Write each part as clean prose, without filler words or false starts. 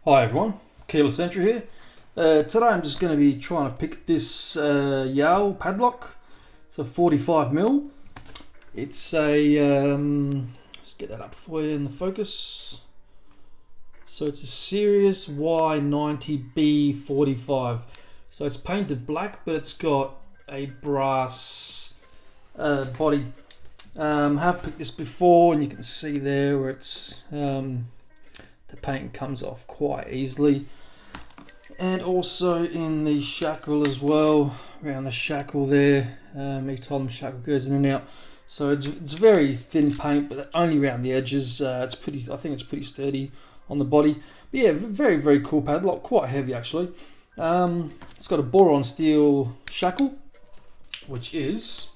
Hi everyone, Keyless Entry here. Today I'm just going to be trying to pick this YALE padlock. It's a 45mm. It's a, let's get that up for you in the focus. So it's a Series Y90B 45. So it's painted black, but it's got a brass body. Have picked this before, and you can see there where it's the paint comes off quite easily, and also in the shackle as well, around the shackle there. Each time the shackle goes in and out, so it's very thin paint, but only around the edges. It's pretty. I think it's pretty sturdy on the body. But yeah, very cool padlock. Quite heavy actually. It's got a Boron steel shackle, which is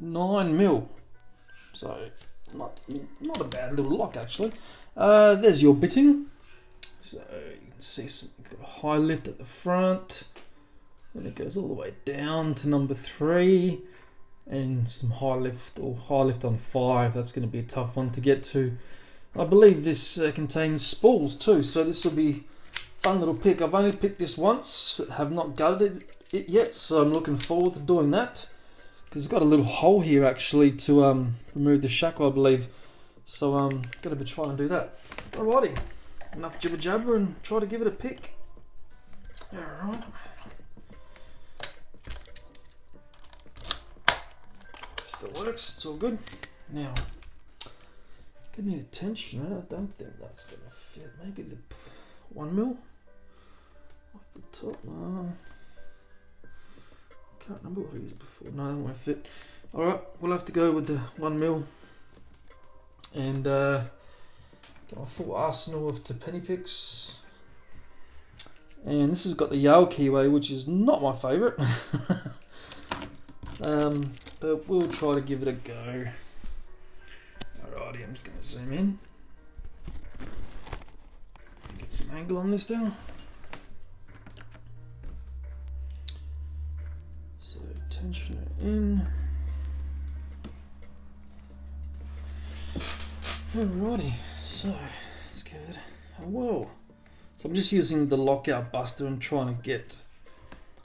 9mm. So not a bad little lock actually. There's your bitting. So you can see some high lift at the front. Then it goes all the way down to number 3, and some high lift on 5. That's going to be a tough one to get to. I believe this contains spools too, so this will be a fun little pick. I've only picked this once, have not gutted it yet, so I'm looking forward to doing that. Because it's got a little hole here actually to remove the shackle, I believe. So gonna be trying to do that. Alrighty, enough jibber jabber and try to give it a pick. Alright. Still works, it's all good. Now, gonna need a tensioner. I don't think that's gonna fit. Maybe the 1mm off the top. Can't remember what I used before. No, that won't fit. Alright, we'll have to go with the 1mm and get my full arsenal of penny picks. And this has got the YALE keyway, which is not my favourite. But we'll try to give it a go. Alrighty, I'm just going to zoom in. Get some angle on this now. Tensioner in. Alrighty, so let's give it a whirl. So I'm just using the Lockout Buster and trying to get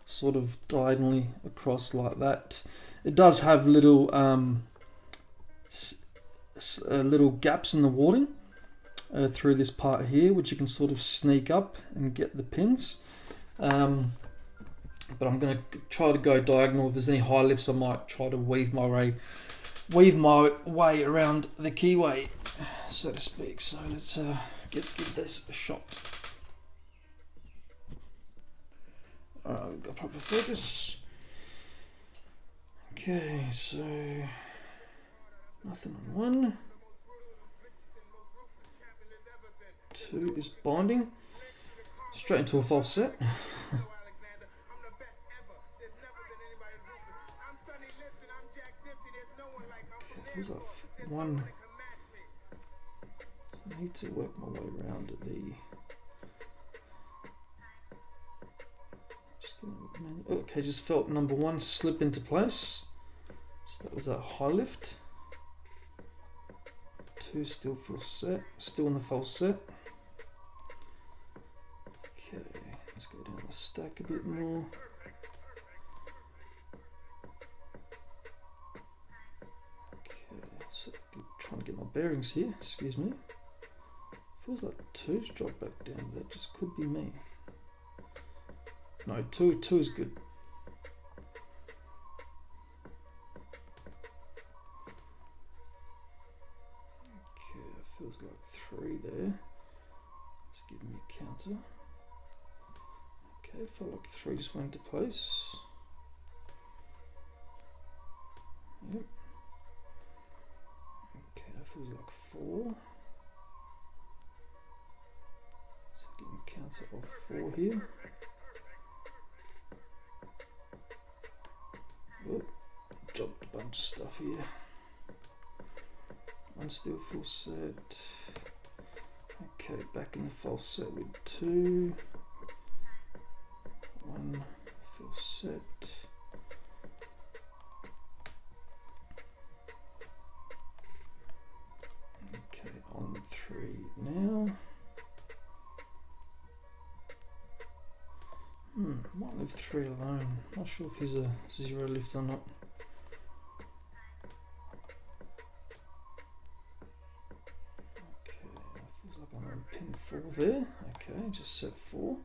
sort of diagonally across like that. It does have little little gaps in the warding through this part here, which you can sort of sneak up and get the pins. But I'm going to try to go diagonal. If there's any high lifts, I might try to weave my way around the keyway, so to speak. So let's give this a shot. Alright, we've got proper focus. Okay, so nothing on 1. 2 is binding. Straight into a false set. Feels like 1. I need to work my way around the. Okay, just felt number 1 slip into place. So that was a high lift. 2 still full set, still in the false set. Okay, let's go down the stack a bit more. So trying to get my bearings here, excuse me. Feels like 2's dropped back down, that just could be me. No, 2 is good. Okay, it feels like 3 there. Let's give me a counter. Okay, felt like 3 just went into place. Yep. Feels like 4. So give me counter of 4 here. Oh, dropped a bunch of stuff here. 1 still full set. Okay, back in the false set with 2. 1 full set. leave 3 alone. Not sure if he's a 0 lift or not. Okay, feels like I'm on pin 4 there. Okay, just set 4.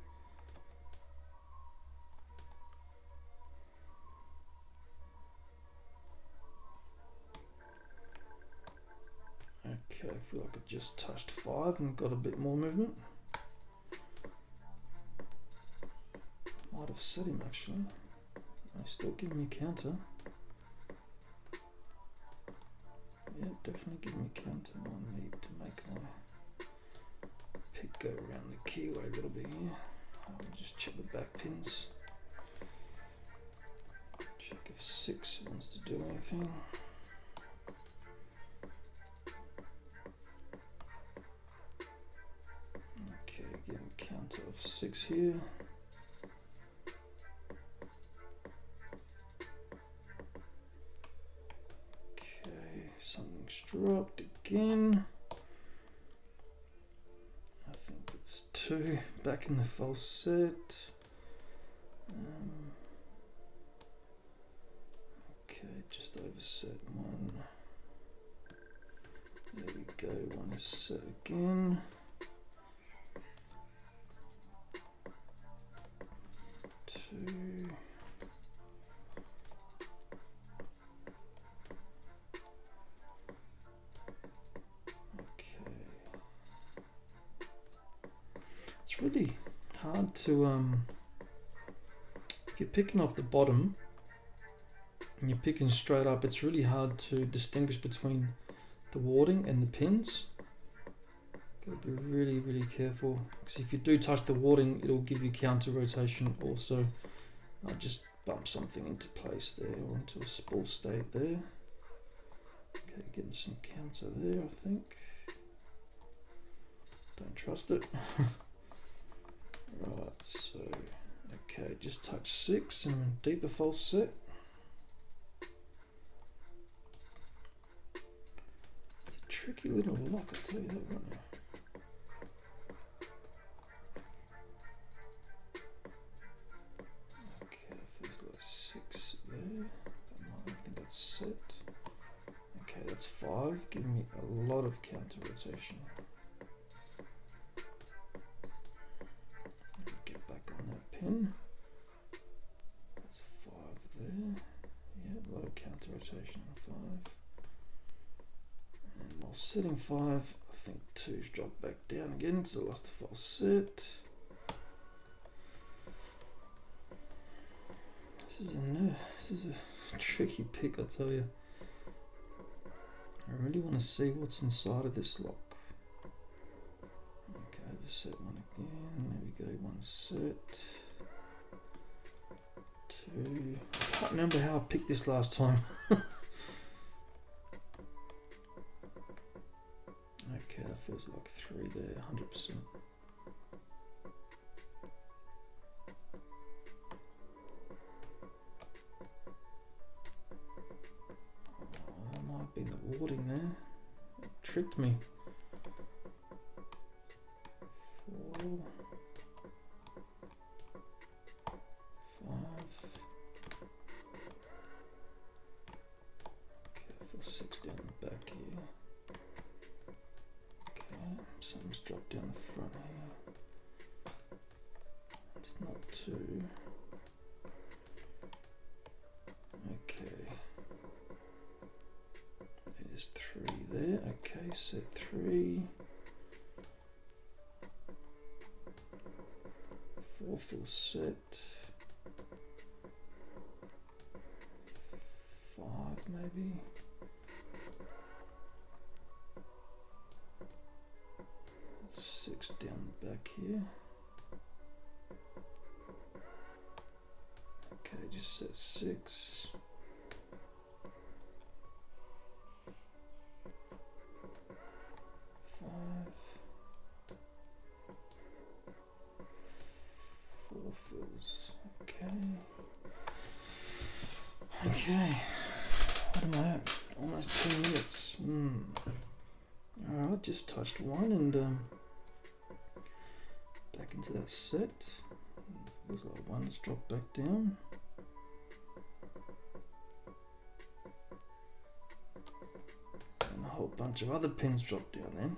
Okay, I feel like I just touched 5 and got a bit more movement. Might have set him actually. He's still giving me counter. Yeah, definitely giving me counter. I need to make my pick go around the keyway a little bit here. I'll just check the back pins. Check if 6 wants to do anything. Okay, getting counter of 6 here. Something's dropped again. I think it's 2 back in the false set. Okay, just overset 1. There we go, 1 is set again. Two. It's really hard to if you're picking off the bottom and you're picking straight up, it's really hard to distinguish between the warding and the pins. Gotta be really careful, because if you do touch the warding, it'll give you counter rotation also. I'll just bump something into place there, or into a spool state there. Okay, getting some counter there, I think. Don't trust it. Right, so, okay, just touch 6 and a deeper false set. It's a tricky little lock, I'll tell you that right now. Okay, feels like 6 there. I think that's set. Okay, that's 5, giving me a lot of counter rotation. Pin. That's 5 there. Yeah, a lot of counter rotation on 5. And while setting 5, I think 2's dropped back down again because I lost the false set. This is a tricky pick, I tell you. I really want to see what's inside of this lock. Okay, just set 1 again. There we go, 1 set. 2. I can't remember how I picked this last time. Okay, that feels like 3 there, 100%. Oh, that might have been the warding there. It tricked me. 4. 6 down the back here. Okay, something's dropped down the front here. It's not 2. Okay. There's 3 there. Okay, set 3. 4 full set. 5 maybe. 6 down the back here. Okay, just set 6. 5. 4 fills. Okay. Okay. What am I at? Almost 2 minutes. Alright, just touched 1 and back into that set. Feels like one's dropped back down. And a whole bunch of other pins dropped down then.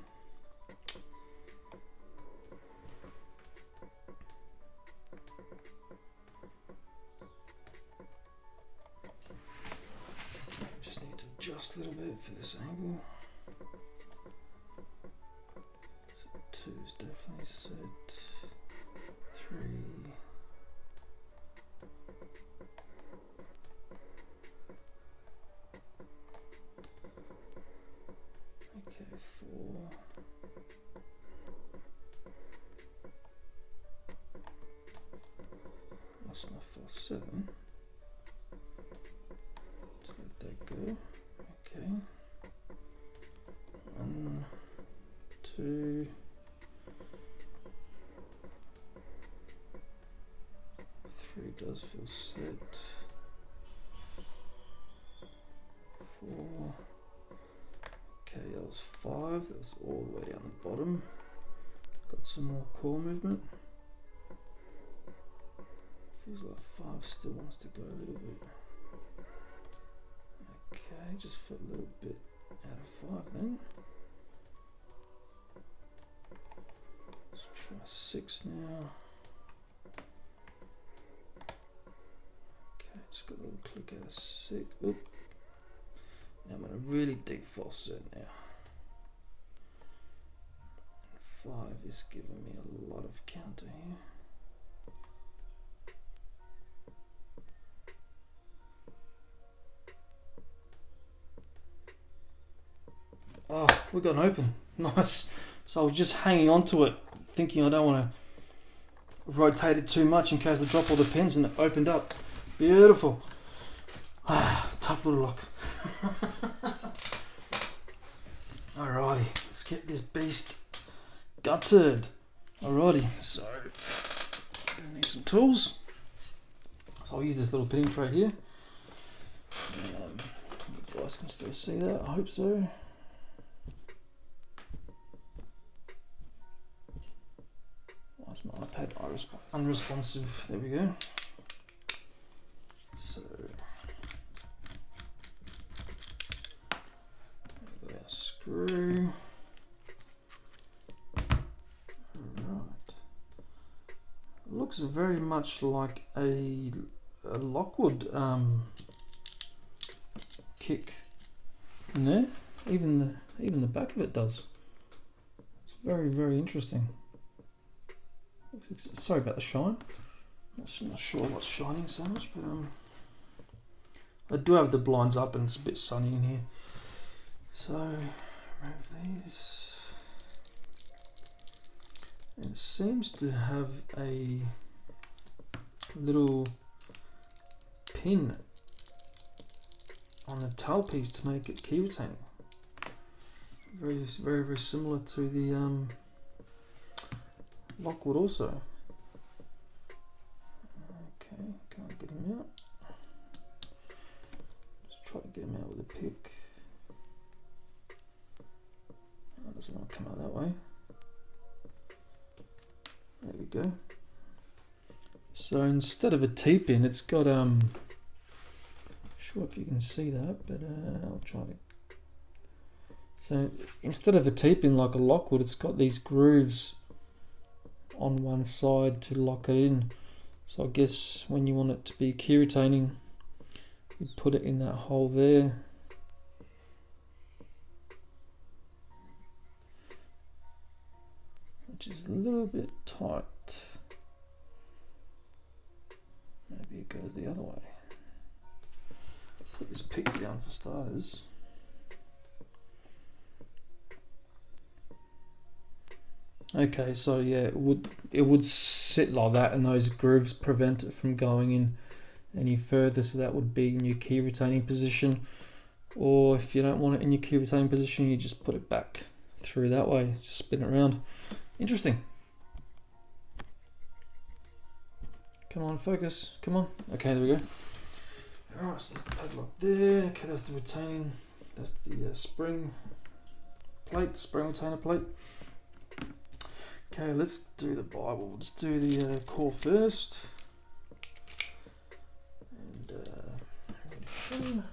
Just need to adjust a little bit for this angle. So 2 is definitely set. 3. Okay, 4. Lost my 4, 7. Let's let that go. Okay. 1, 2. 3 does feel set. 4. Okay, that was 5. That was all the way down the bottom. Got some more core movement. Feels like 5 still wants to go a little bit. Okay, just for a little bit out of 5 then. Let's try 6 now. Okay, just got a little click out of 6. Oop. Now I'm in a really deep false set now. And 5 is giving me a lot of counter here. Oh, we got an open. Nice. So I was just hanging on to it, thinking I don't want to rotate it too much in case I drop all the pins, and it opened up. Beautiful. Ah, tough little lock. Alrighty, let's get this beast gutted. Alrighty, so I need some tools. So I'll use this little pinning tray here. You guys can still see that, I hope so. Why's my iPad unresponsive? There we go. So we've got our screw. Alright. Looks very much like a Lockwood kick in there. Even the back of it does. It's very, very interesting. Sorry about the shine. Not sure what's shining so much, but I do have the blinds up and it's a bit sunny in here. So remove these. It seems to have a little pin on the tailpiece to make it key retaining. Very, very, very similar to the Lockwood also. Okay, can't get him out. Just try to get him out with a pick. Oh, doesn't want to come out that way. There we go. So instead of a T-pin, it's got not sure if you can see that, but I'll try to. So instead of a T-pin like a Lockwood, it's got these grooves on one side to lock it in. So I guess when you want it to be key retaining, you put it in that hole there. Which is a little bit tight. Maybe it goes the other way. Put this pick down for starters. Okay, so yeah, it would sit like that, and those grooves prevent it from going in any further. So that would be in your key retaining position, or if you don't want it in your key retaining position, you just put it back through that way. Just spin it around. Interesting. Come on, focus. Come on. Okay, there we go. Alright, so there's the padlock there. Okay, that's the retaining. That's the spring plate, spring retainer plate. Okay, let's do the Bible. Let's do the core first. protection.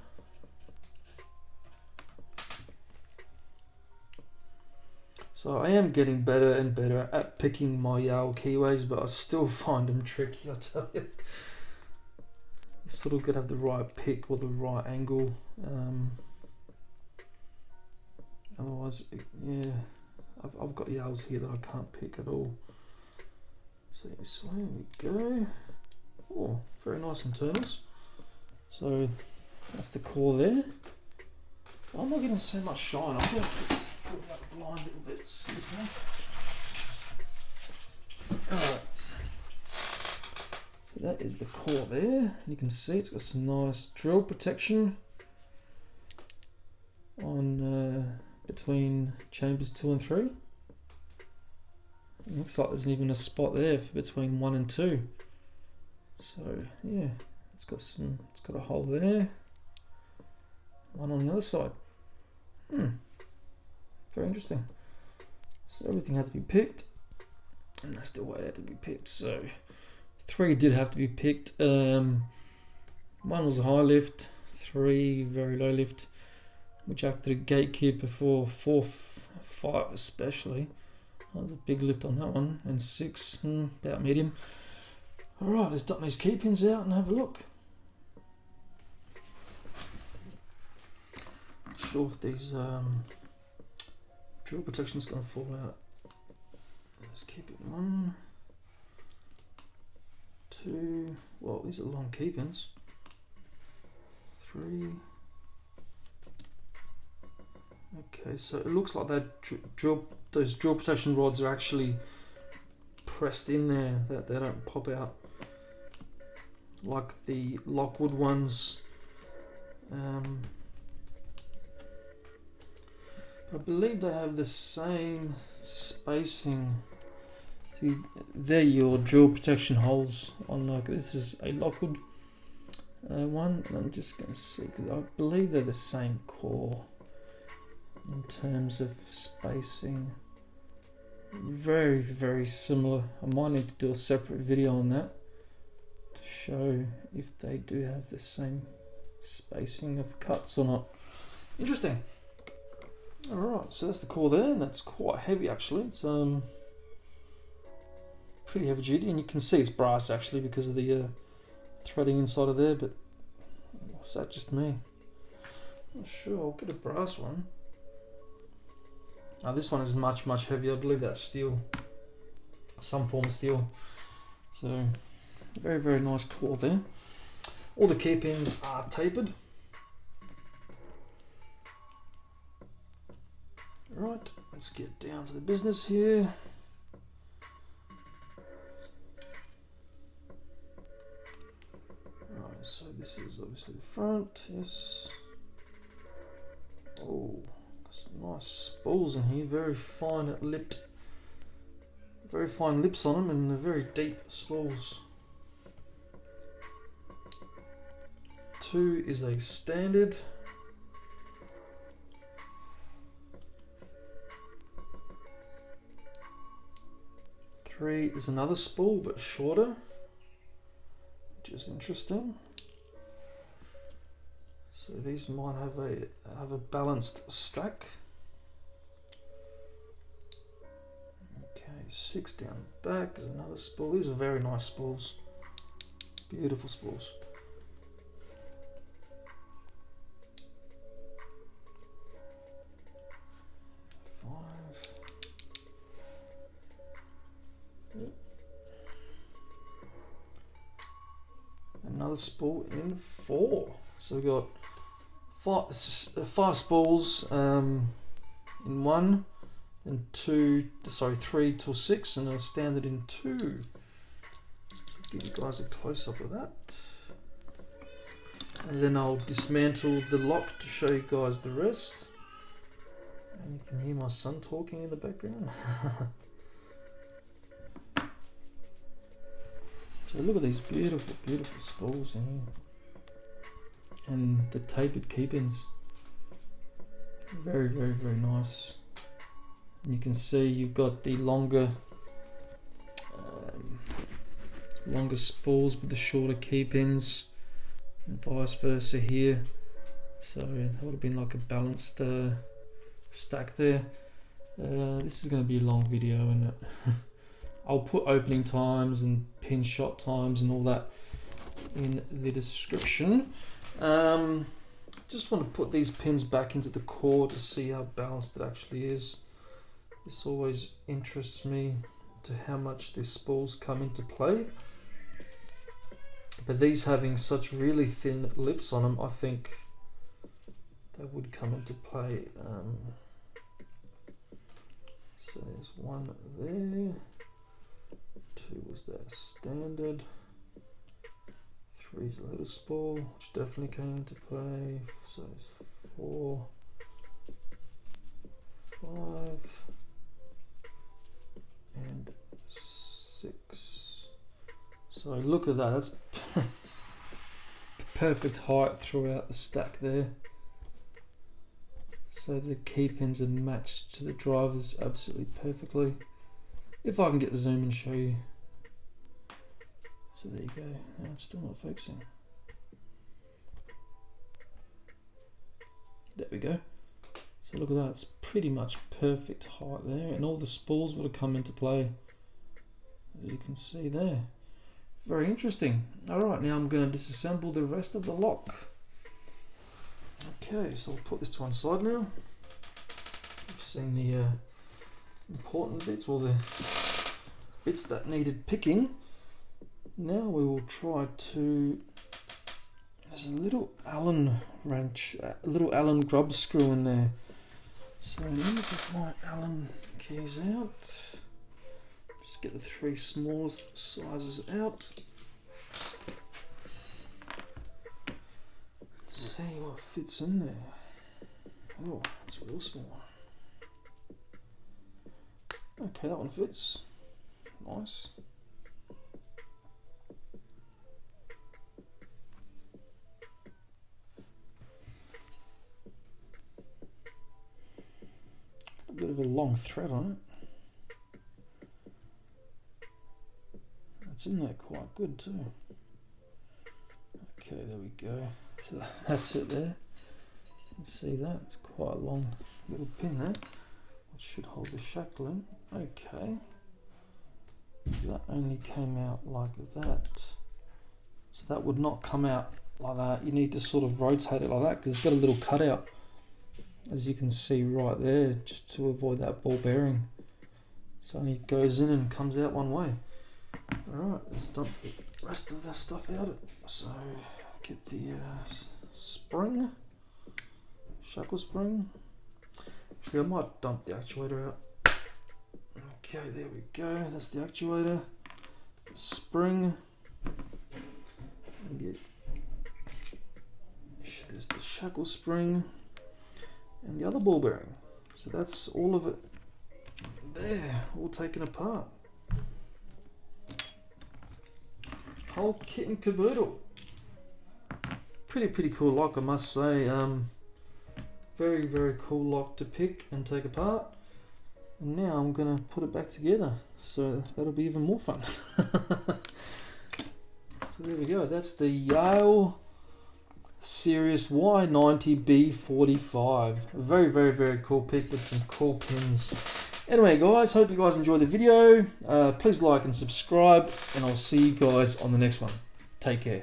So I am getting better and better at picking my YALE keyways, but I still find them tricky, I tell you. You sort of got to have the right pick or the right angle. Otherwise, yeah, I've got YALEs here that I can't pick at all. So this way we go. Oh, very nice internals. So that's the core there. I'm not getting so much shine. I'm going to pull that blind a little bit. Alright. So that is the core there. You can see it's got some nice drill protection on between chambers 2 and 3. It looks like there's even a spot there for between 1 and 2. So yeah, it's got a hole there. One on the other side. Very interesting. So everything had to be picked, and that's the way it had to be picked. So 3 did have to be picked. 1 was a high lift, 3 very low lift, which acted a gatekeeper for 4, 5 especially. That was a big lift on that one, and 6 about medium. Alright, let's dump these key pins out and have a look. Not sure if these drill protection's going to fall out. Let's keep it 1, 2, well, these are long key pins. 3. Okay, so it looks like that those drill protection rods are actually pressed in there, that they don't pop out like the Lockwood ones. I believe they have the same spacing. See, they're your drill protection holes on this is a Lockwood one, and I'm just going to see because I believe they're the same core in terms of spacing. Very, very similar. I might need to do a separate video on that to show if they do have the same spacing of cuts or not. Interesting. Alright, so that's the core there, and that's quite heavy actually. It's pretty heavy duty, and you can see it's brass actually because of the threading inside of there, but is that just me? Not sure, I'll get a brass one. This one is much heavier. I believe that's steel, some form of steel. So very, very nice core there. All the key pins are tapered. Right, let's get down to the business here. Right, so this is obviously the front. Yes. Oh. Some nice spools in here, very fine lips on them, and they're very deep spools. 2 is a standard. 3 is another spool but shorter, which is interesting. So these might have a balanced stack. Okay, 6 down the back is another spool. These are very nice spools, beautiful spools. 5. Yep. Another spool in 4. So we've got 5 spools in 1, and 3 till 6, and a standard in 2. Give you guys a close up of that, and then I'll dismantle the lock to show you guys the rest. And you can hear my son talking in the background. So look at these beautiful, beautiful spools in here. And the tapered key pins, very, very, very nice. And you can see you've got the longer spools with the shorter key pins. and vice versa here. So that would have been like a balanced stack there. This is going to be a long video, and I'll put opening times and pin shot times and all that in the description. Just want to put these pins back into the core to see how balanced it actually is. This always interests me to how much these spools come into play. But these having such really thin lips on them, I think they would come into play. So there's one there, 2 was that standard, 3 is a little spool, which definitely came into play, so it's 4, 5, and 6. So look at that, that's perfect height throughout the stack there. So the key pins are matched to the drivers absolutely perfectly. If I can get the zoom and show you. So there you go. No, it's still not focusing. There we go. So look at that. It's pretty much perfect height there, and all the spools would have come into play, as you can see there. Very interesting. Alright, now I'm going to disassemble the rest of the lock. Okay, so I'll put this to one side now. We've seen the important bits, or the bits that needed picking. Now we will try to... There's a little Allen wrench, a little Allen grub screw in there. So let me get my Allen keys out. Just get the 3 smallest sizes out. See what fits in there. Oh, it's real small. Okay, that one fits. Nice. A bit of a long thread on it. That's in there quite good too. Okay, there we go. So that's it there. You can see that, it's quite a long little pin there, which should hold the shackle in. Okay, so that only came out like that. So that would not come out like that. You need to sort of rotate it like that, because it's got a little cutout, as you can see right there, just to avoid that ball bearing. So it only goes in and comes out one way. Alright, let's dump the rest of the stuff out. So get the spring, shackle spring. Actually, I might dump the actuator out. Okay, there we go. That's the actuator, spring, and there's the shackle spring, and the other ball bearing. So that's all of it there, all taken apart. Whole kit and caboodle. Pretty cool lock, I must say. Very cool lock to pick and take apart. And now I'm gonna put it back together, so that'll be even more fun. So there we go. That's the YALE Series Y90B 45. A very cool pick with some cool pins. Anyway guys, hope you guys enjoyed the video. Please like and subscribe, and I'll see you guys on the next one. Take care.